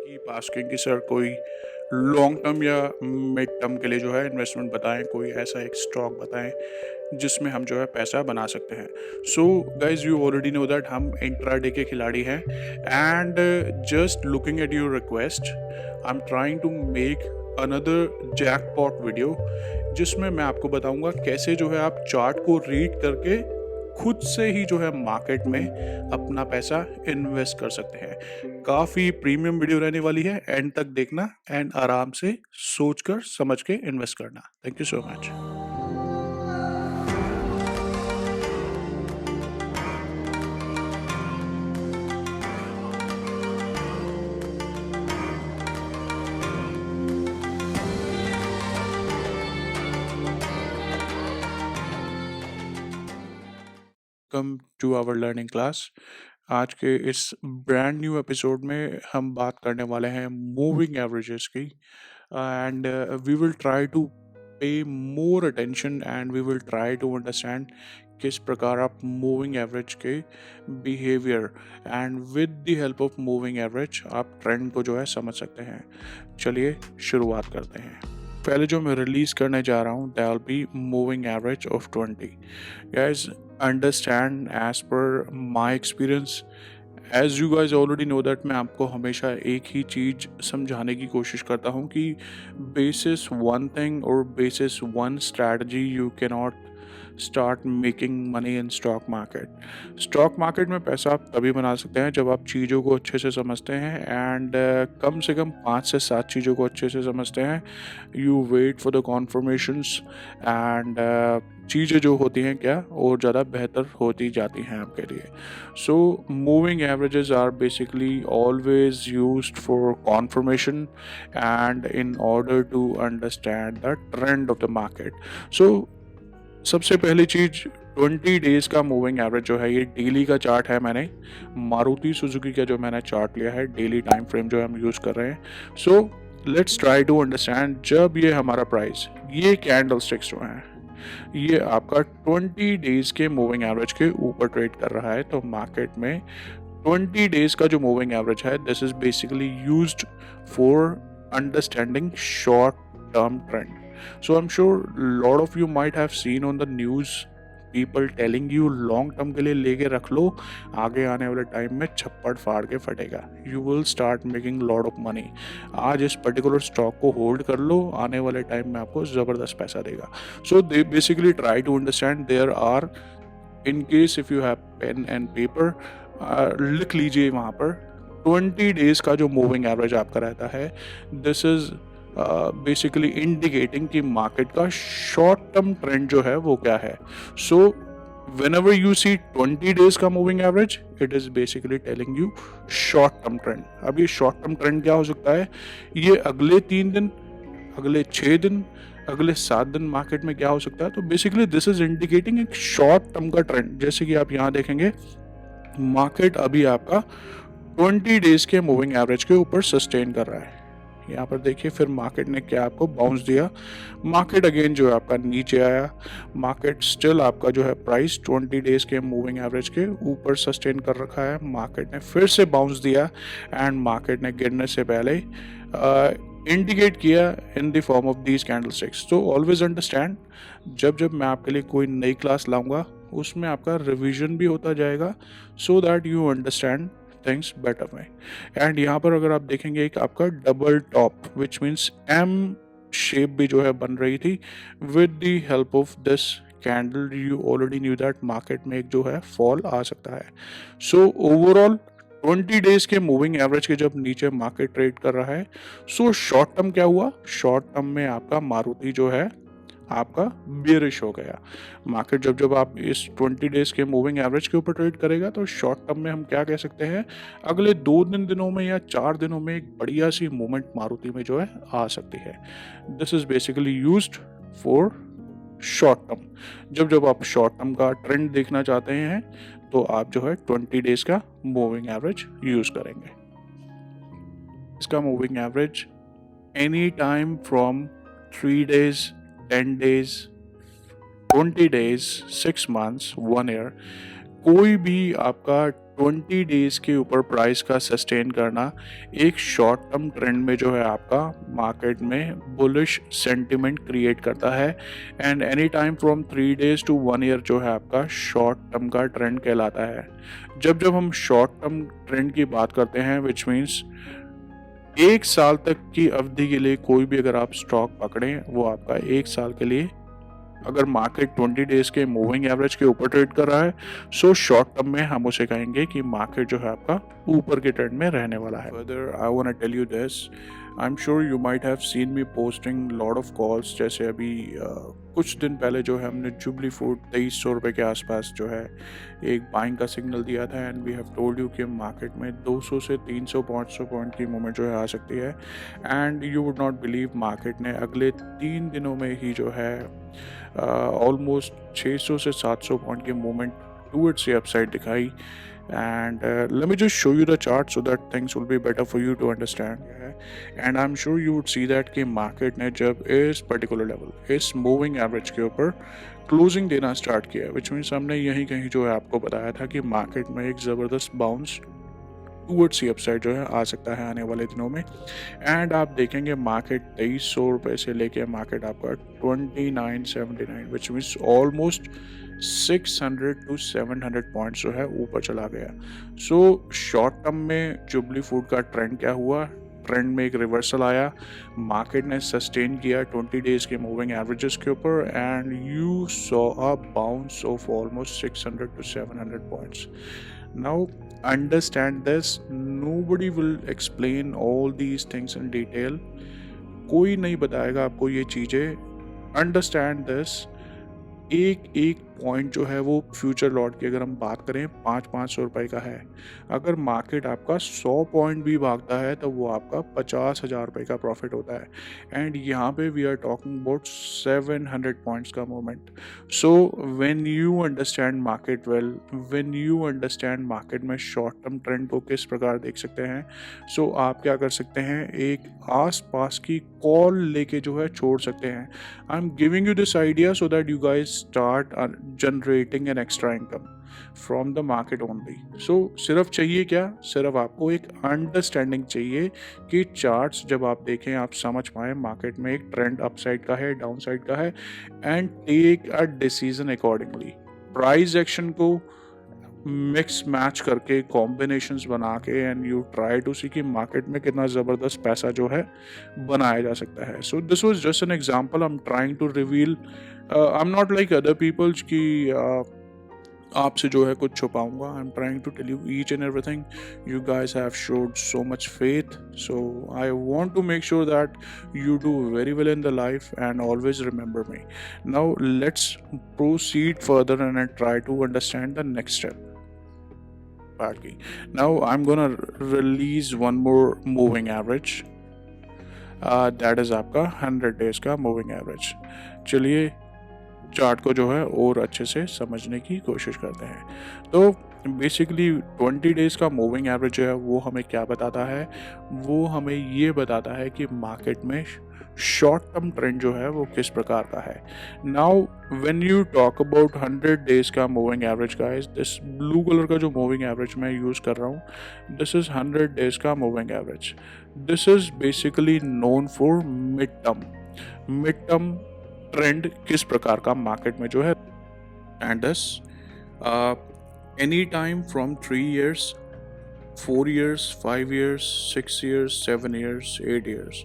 Keep asking कि sir कोई long term या मिड टर्म के लिए जो है इन्वेस्टमेंट बताएं, कोई ऐसा एक स्टॉक बताएं जिसमें हम जो है पैसा बना सकते हैं। So guys you already know that हम इंट्राडे के खिलाड़ी हैं and just looking at your request I am trying to make another jackpot video जिसमें मैं आपको बताऊंगा कैसे जो है आप चार्ट को रीड करके खुद से ही जो है मार्केट में अपना पैसा इन्वेस्ट कर सकते हैं। काफ़ी प्रीमियम वीडियो रहने वाली है, एंड तक देखना एंड आराम से सोचकर समझ के इन्वेस्ट करना। Thank you so much. Welcome to our learning class. आज के इस ब्रांड न्यू एपिसोड में हम बात करने वाले हैं मूविंग एवरेजेस की and we will try to pay more attention and we will try to understand किस प्रकार आप मूविंग एवरेज के behaviour and with the help of moving average आप ट्रेंड को जो है समझ सकते हैं। चलिए शुरुआत करते हैं। पहले जो मैं रिलीज करने जा रहा हूँ that will be moving average of 20। Guys understand as per my experience, as you guys already know that मैं आपको हमेशा एक ही चीज़ समझाने की कोशिश करता हूँ कि बेसिस वन थिंग और basis one strategy you can not start making money in stock market. Stock market में पैसा आप तभी बना सकते हैं जब आप चीज़ों को अच्छे से समझते हैं एंड कम से कम 5 से 7 चीज़ों को अच्छे से समझते हैं। You wait for the confirmations and चीज़ें जो होती हैं क्या और ज़्यादा बेहतर होती जाती हैं आपके लिए। So moving averages are basically always used for confirmation and in order to understand the trend of the market. So सबसे पहली चीज़ 20 डेज का मूविंग एवरेज जो है, ये डेली का चार्ट है। मैंने मारुति सुजुकी का जो मैंने चार्ट लिया है, डेली टाइम फ्रेम जो हम यूज़ कर रहे हैं। So let's try to understand, जब ये हमारा प्राइस, ये कैंडल स्टिक्स जो हैं, ये आपका 20 डेज के मूविंग एवरेज के ऊपर ट्रेड कर रहा है, तो मार्केट में 20 डेज का जो मूविंग एवरेज है, this is basically used for understanding short term trend. So I'm sure a lot of you might have seen on the news people telling you long term के लिए लेके रख लो, आगे आने वाले टाइम में छप्पड़ फाड़ के फटेगा, you will start making lot of money। आज इस पर्टिकुलर स्टॉक को होल्ड कर लो, आने वाले टाइम में आपको ज़बरदस्त पैसा देगा। So they basically try to understand, there are, in case if you have pen and paper, लिख लीजिए वहाँ पर 20 डेज का जो मूविंग एवरेज आपका रहता है, दिस इज बेसिकली इंडिकेटिंग कि मार्केट का शॉर्ट टर्म ट्रेंड जो है वो क्या है। सो whenever you see 20 days का moving average, it is basically telling you short term trend. अब ये शॉर्ट टर्म ट्रेंड क्या हो सकता है, ये अगले 3 दिन, अगले 6 दिन, अगले 7 दिन मार्केट में क्या हो सकता है। तो बेसिकली दिस इज इंडिकेटिंग एक शॉर्ट टर्म का ट्रेंड। जैसे कि आप यहाँ देखेंगे, मार्केट अभी आपका 20 डेज के मूविंग एवरेज के ऊपर सस्टेन कर रहा है। यहाँ पर देखिए, फिर मार्केट ने क्या आपको बाउंस दिया, मार्केट अगेन जो है आपका नीचे आया, मार्केट स्टिल आपका जो है प्राइस 20 डेज के मूविंग एवरेज के ऊपर सस्टेन कर रखा है। मार्केट ने फिर से बाउंस दिया एंड मार्केट ने गिरने से पहले इंडिकेट किया in the form of these candlesticks. तो ऑलवेज अंडरस्टैंड, जब जब मैं आपके लिए कोई नई क्लास लाऊंगा उसमें आपका रिवीजन भी होता जाएगा, so that you understand things better में। एंड यहाँ पर अगर आप देखेंगे, एक आपका double top which means M shape भी जो है बन रही थी with the help of this candle. You already knew that market में एक जो है फॉल आ सकता है। सो ओवरऑल 20 डेज के मूविंग एवरेज के जब नीचे मार्केट ट्रेड कर रहा है, सो शॉर्ट टर्म क्या हुआ, शॉर्ट टर्म में आपका मारुति जो है आपका बेरिश हो गया। मार्केट जब जब आप इस 20 डेज के मूविंग एवरेज के ऊपर ट्रेड करेगा, तो शॉर्ट टर्म में हम क्या कह सकते हैं, अगले 2 दिनों में या 4 दिनों में एक बढ़िया सी मूवमेंट मारुति में जो है आ सकती है। This is basically used for short term. जब जब आप शॉर्ट टर्म का ट्रेंड देखना चाहते हैं, तो आप जो है 20 डेज का मूविंग एवरेज यूज करेंगे। इसका moving average any time from 3 days, 10 days, 20 days, 6 months, 1 year, कोई भी आपका 20 डेज के ऊपर प्राइस का सस्टेन करना एक शॉर्ट टर्म ट्रेंड में जो है आपका मार्केट में बुलिश सेंटिमेंट क्रिएट करता है। And any time from 3 days to 1 year जो है आपका शॉर्ट टर्म का ट्रेंड कहलाता है। जब जब हम शॉर्ट टर्म ट्रेंड की बात करते हैं विच मीन्स 1 साल तक की अवधि के लिए कोई भी अगर आप स्टॉक पकड़ें वो आपका 1 साल के लिए, अगर मार्केट 20 डेज के मूविंग एवरेज के ऊपर ट्रेड कर रहा है सो शॉर्ट टर्म में हम उसे कहेंगे कि मार्केट जो है आपका ऊपर के ट्रेंड में रहने वाला है। Further I want to tell you this, I am sure you might have seen me posting lot of calls. जैसे अभी कुछ दिन पहले जो है हमने जुबली फूड 2300 रुपये के आसपास जो है एक बाइंग का सिग्नल दिया था and we have told you कि मार्केट में 200 से 300 500 पॉइंट की मूवमेंट जो है आ सकती है। And you would not believe market ने अगले 3 दिनों में ही जो है ऑलमोस्ट 600 से 700 पॉइंट की मूवमेंट टूवर्ड्स द अपसाइड दिखाई। And let me just show you the chart so that things will be better for you to understand. And I'm sure you would see that कि market ने जब इस particular level इस moving average के ऊपर closing देना start किया, which means हमने यहीं कहीं जो है आपको बताया था कि मार्केट में एक ज़बरदस्त बाउंस टूवर्ड्स दी अपसाइड जो है आ सकता है आने वाले दिनों में। एंड आप देखेंगे मार्केट 2300 रुपये से लेके मार्केट आपका 2979 which means almost 600 to 700 points जो है ऊपर चला गया। सो शॉर्ट टर्म में जुबली फूड का ट्रेंड क्या हुआ, ट्रेंड में एक रिवर्सल आया, मार्केट ने सस्टेन किया 20 डेज के मूविंग एवरेजेस के ऊपर and you saw a bounce off almost 600 to 700 points. Now understand this, nobody will explain all these things in detail, कोई नहीं बताएगा आपको ये चीज़ें। अंडरस्टैंड दिस, एक एक पॉइंट जो है वो फ्यूचर लॉट की अगर हम बात करें 500 रुपये का है, अगर मार्केट आपका 100 पॉइंट भी भागता है तो वो आपका 50,000 रुपये का प्रॉफिट होता है। एंड यहाँ पे we are talking about 700 points का movement. So when you understand market well, when you understand market में शॉर्ट टर्म ट्रेंड को किस प्रकार देख सकते हैं, सो आप क्या कर सकते हैं, एक आस पास की कॉल लेके जो है छोड़ सकते हैं। I am giving you this idea so that you guys start generating an extra income from the market only. So सिर्फ चाहिए क्या, सिर्फ आपको एक अंडरस्टैंडिंग चाहिए कि चार्ट्स जब आप देखें आप समझ पाएँ मार्केट में एक ट्रेंड अपसाइड का है, डाउन साइड का है, and take a decision accordingly. Price action को मिक्स मैच करके कॉम्बिनेशंस बना के and you try to see कि मार्केट में कितना ज़बरदस्त पैसा जो है बनाया जा सकता है। So this was just an example, I am trying to reveal, I am not like other peoples की आपसे जो है कुछ छुपाऊंगा। I am trying to tell you each and everything. You guys have showed so much faith, so I want to make sure that you do very well in the life and always remember me. Now let's proceed further and try to understand the next step. Now I'm gonna release one more moving average, that is आपका 100 days का moving average। चलिए chart को जो है और अच्छे से समझने की कोशिश करते हैं। तो बेसिकली 20 डेज का मूविंग एवरेज जो है वो हमें क्या बताता है, वो हमें ये बताता है कि मार्केट में शॉर्ट टर्म ट्रेंड जो है वो किस प्रकार का है। Now when you talk about 100 days का moving average guys, this blue colour का जो मूविंग एवरेज मैं यूज़ कर रहा हूँ, दिस इज़ 100 डेज का moving average. This is basically known for mid term trend किस प्रकार का मार्केट में जो है। And this any time from 3 years, 4 years, 5 years, 6 years, 7 years, 8 years,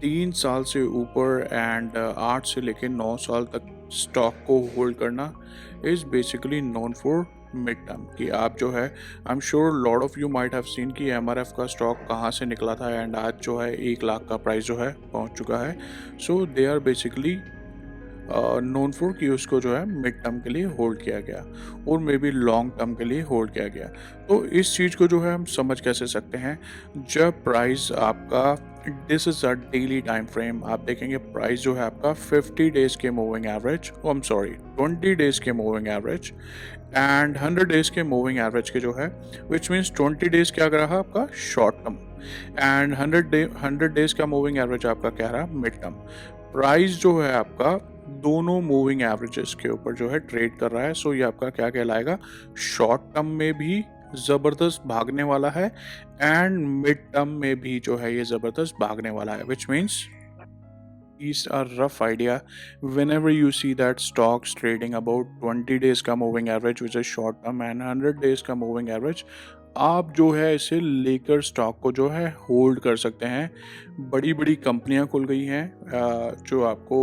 3 साल से ऊपर एंड 8 से लेकर 9 साल तक स्टॉक को होल्ड करना is basically known for mid term. कि आप जो है, आई am sure lot of you might have seen कि MRF का स्टॉक कहाँ से निकला था एंड आज जो है 1 लाख का प्राइस जो है पहुँच चुका है। So they are basically known for कि उसको जो है मिड टर्म के लिए होल्ड किया गया और मे बी लॉन्ग टर्म के लिए होल्ड किया गया। तो इस चीज़ को जो है हम समझ कैसे सकते हैं, जब प्राइस आपका, this is a daily time frame, आप देखेंगे प्राइस जो है आपका 50 डेज के moving average, I am sorry 20 days के मूविंग एवरेज एंड 100 डेज के मूविंग एवरेज के जो है, विच मीन्स 20 डेज क्या रहा आपका शॉर्ट टर्म एंड 100 डेज का मूविंग एवरेज आपका क्या रहा मिड टर्म। प्राइस जो है आपका दोनों मूविंग एवरेजेस के ऊपर जो है ट्रेड कर रहा है। सो ये आपका क्या कहलाएगा, शॉर्ट टर्म में भी ज़बरदस्त भागने वाला है एंड मिड टर्म में भी जो है ये ज़बरदस्त भागने वाला है, which means is a rough idea whenever you see that stocks trading about 20 days का moving average which is short term and 100 days का moving average, आप जो है इसे लेकर स्टॉक को जो है होल्ड कर सकते हैं। बड़ी बड़ी कंपनियां खुल गई हैं जो आपको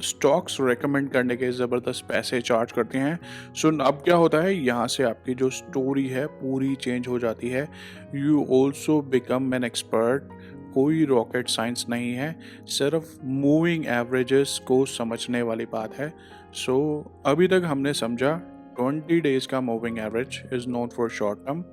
स्टॉक्स रेकमेंड करने के ज़बरदस्त पैसे चार्ज करते हैं। सो अब क्या होता है, यहाँ से आपकी जो स्टोरी है पूरी चेंज हो जाती है। You also become an expert. कोई रॉकेट साइंस नहीं है, सिर्फ मूविंग एवरेजेस को समझने वाली बात है। सो अभी तक हमने समझा 20 डेज का moving average is known for short term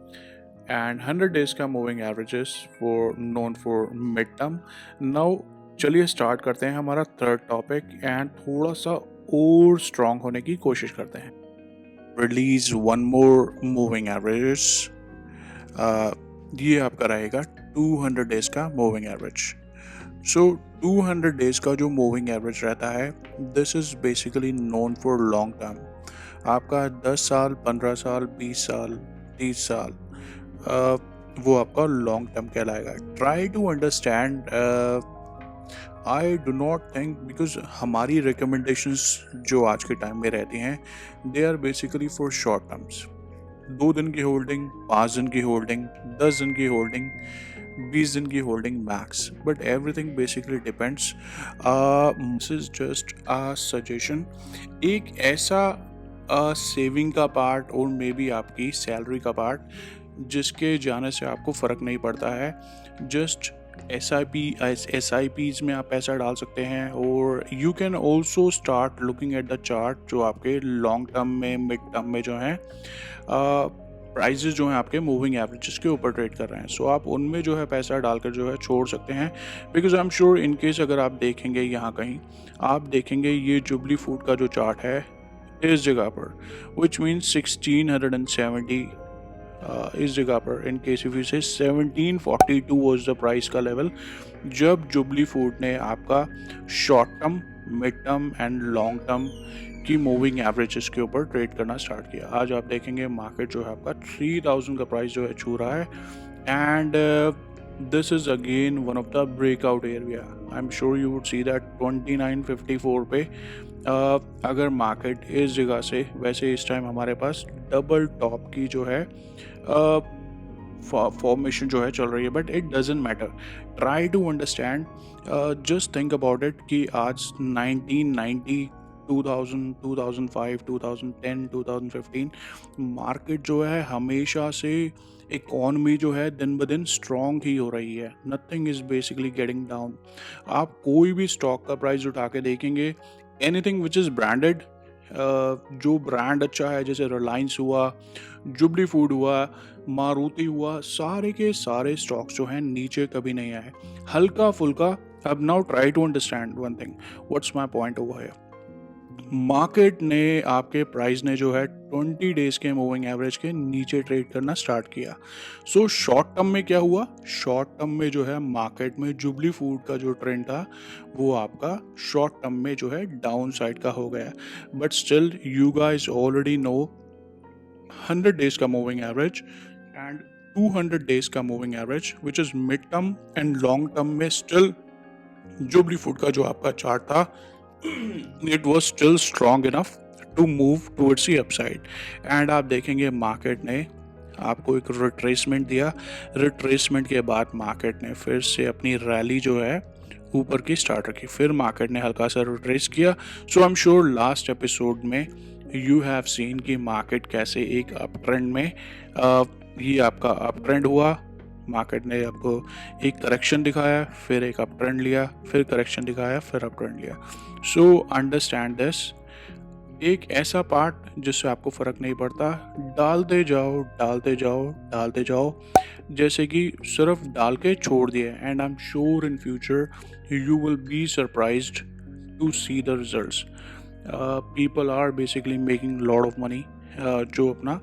and 100 days का moving averages for known for mid term. Now चलिए स्टार्ट करते हैं हमारा थर्ड टॉपिक एंड थोड़ा सा और स्ट्रांग होने की कोशिश करते हैं। Release one more moving average, ये आपका रहेगा 200 डेज का मूविंग एवरेज। सो 200 डेज का जो मूविंग एवरेज रहता है, this is basically known for long term. आपका 10 साल, 15 साल, 20 साल, 30 साल, वो आपका लॉन्ग टर्म कहलाएगा। Try to understand, I do not think, because हमारी रिकमेंडेशंस जो आज के टाइम में रहती हैं they are basically for short terms. 2 दिन की होल्डिंग, 5 दिन की होल्डिंग, 10 दिन की होल्डिंग, 20 दिन की holding max, but everything basically depends. This is just a suggestion. एक ऐसा सेविंग का पार्ट और मे बी आपकी सैलरी का पार्ट जिसके जाने से आपको फ़र्क नहीं पड़ता है, जस्ट एस आई पीज में आप पैसा डाल सकते हैं। और you can also start looking at the chart जो आपके लॉन्ग टर्म में, मिड टर्म में जो हैं प्राइजेस जो हैं आपके मूविंग एवरेजेस के ऊपर ट्रेड कर रहे हैं। सो आप उनमें जो है पैसा डालकर जो है छोड़ सकते हैं, because I am sure in case अगर आप देखेंगे यहाँ कहीं, आप देखेंगे ये जुबली फूड का जो चार्ट है इस जगह पर, विच मीन्स 1670 इस जगह पर, इन केस इफ यू से 1742 वाज द प्राइस का लेवल जब जुबली फूड ने आपका short term, mid term and long term की मूविंग एवरेजेस के ऊपर ट्रेड करना स्टार्ट किया। आज आप देखेंगे मार्केट जो है आपका 3000 का प्राइस जो है छू रहा है and this is again one of the breakout area. I am sure you would see that 2954 पे अगर मार्केट इस जगह से, वैसे इस टाइम हमारे पास डबल टॉप की जो है फॉर्मेशन जो है चल रही है, but it doesn't matter. Try to understand, just think about it कि आज 1990, 2000, 2005, 2010, 2015 मार्केट जो है हमेशा से, इकॉनमी जो है दिन ब दिन स्ट्रॉन्ग ही हो रही है। Nothing is basically getting down. आप कोई भी स्टॉक का प्राइस उठा के देखेंगे, एनीथिंग विच इज़ ब्रांडेड, जो ब्रांड अच्छा है, जैसे रिलायंस हुआ, जुबली फूड हुआ, मारुति हुआ, सारे के सारे स्टॉक्स जो हैं नीचे कभी नहीं आए, हल्का फुल्का। अब now try to understand one thing, what's my point over here. Market ने, आपके प्राइस ने जो है 20 डेज के मूविंग एवरेज के नीचे ट्रेड करना स्टार्ट किया। सो शॉर्ट टर्म में क्या हुआ, शॉर्ट टर्म में जो है मार्केट में जुबली फूड का जो ट्रेंड था वो आपका शॉर्ट टर्म में जो है डाउन साइड का हो गया। But still you guys already know 100 days का मूविंग एवरेज एंड 200 डेज का moving average which is mid term and long term में स्टिल जुबली फूड का जो आपका चार्ट था it was still strong enough to move towards the upside। And आप देखेंगे market ने आपको एक रिट्रेसमेंट दिया, रिट्रेसमेंट के बाद मार्केट ने फिर से अपनी रैली जो है ऊपर की स्टार्ट रखी, फिर मार्केट ने हल्का सा रिट्रेस किया। So I am sure last episode में यू हैव सीन कि मार्केट कैसे एक अप ट्रेंड में, ये आपका अप ट्रेंड हुआ, मार्केट ने आपको एक करेक्शन दिखाया, फिर एक अप ट्रेंड लिया, फिर करेक्शन दिखाया, फिर अप ट्रेंड लिया। सो अंडरस्टैंड दिस, एक ऐसा पार्ट जिससे आपको फ़र्क नहीं पड़ता, डालते जाओ डालते जाओ डालते जाओ, जैसे कि सिर्फ डाल के छोड़ दिए। And I am sure in future you will be surprised to see the results. People are basically making lot of money, जो अपना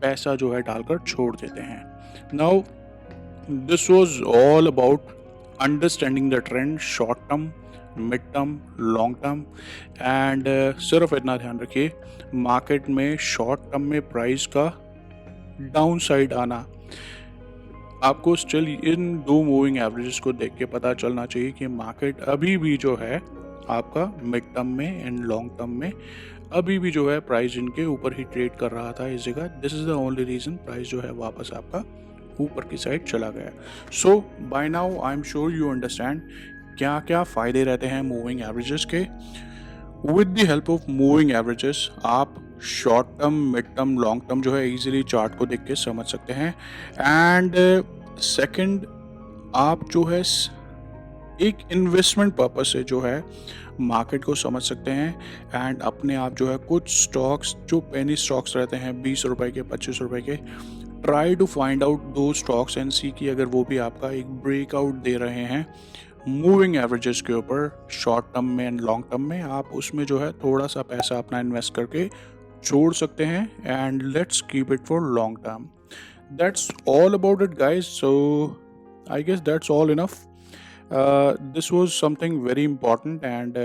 पैसा जो है डालकर छोड़ देते हैं। Now this was all about understanding the trend, short term, mid term, long term and सिर्फ इतना ध्यान रखिए, मार्केट में शॉर्ट टर्म में प्राइस का डाउन साइड आना, आपको स्टिल इन दो मूविंग एवरेजेस को देख के पता चलना चाहिए कि मार्केट अभी भी जो है आपका मिड टर्म में एंड लॉन्ग टर्म में अभी भी जो है प्राइस इनके ऊपर ही ट्रेड कर रहा था इस जगह। This is the only reason price जो है वापस आपका ऊपर की साइड चला गया। So by now I am sure you understand क्या क्या फायदे रहते हैं मूविंग एवरेजेस के। With the help of moving averages आप short term, mid term, long term जो है इजीली चार्ट को देख के समझ सकते हैं। एंड सेकंड, आप जो है एक इन्वेस्टमेंट पर्पस से जो है मार्केट को समझ सकते हैं। एंड अपने आप जो है कुछ स्टॉक्स जो पेनी स्टॉक्स रहते हैं 20 रुपए के, 25 रुपए के, ट्राई टू फाइंड आउट दो स्टॉक्स एंड सी कि अगर वो भी आपका एक ब्रेकआउट दे रहे हैं मूविंग एवरेजेस के ऊपर शॉर्ट टर्म में एंड लॉन्ग टर्म में, आप उसमें जो है थोड़ा सा पैसा अपना इन्वेस्ट करके छोड़ सकते हैं। And let's keep it for long term. That's all about it guys. So I guess that's all enough. This was something very important and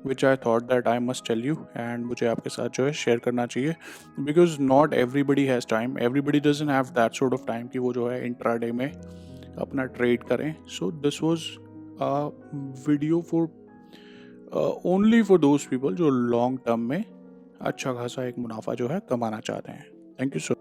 which I thought that I must tell you, and मुझे आपके साथ जो है share करना चाहिए because not everybody has time, everybody doesn't have that sort of time कि वो जो है इंट्राडे में अपना ट्रेड करें। So this was video for only for those people जो लॉन्ग टर्म में अच्छा खासा एक मुनाफा जो है कमाना चाहते हैं। Thank you so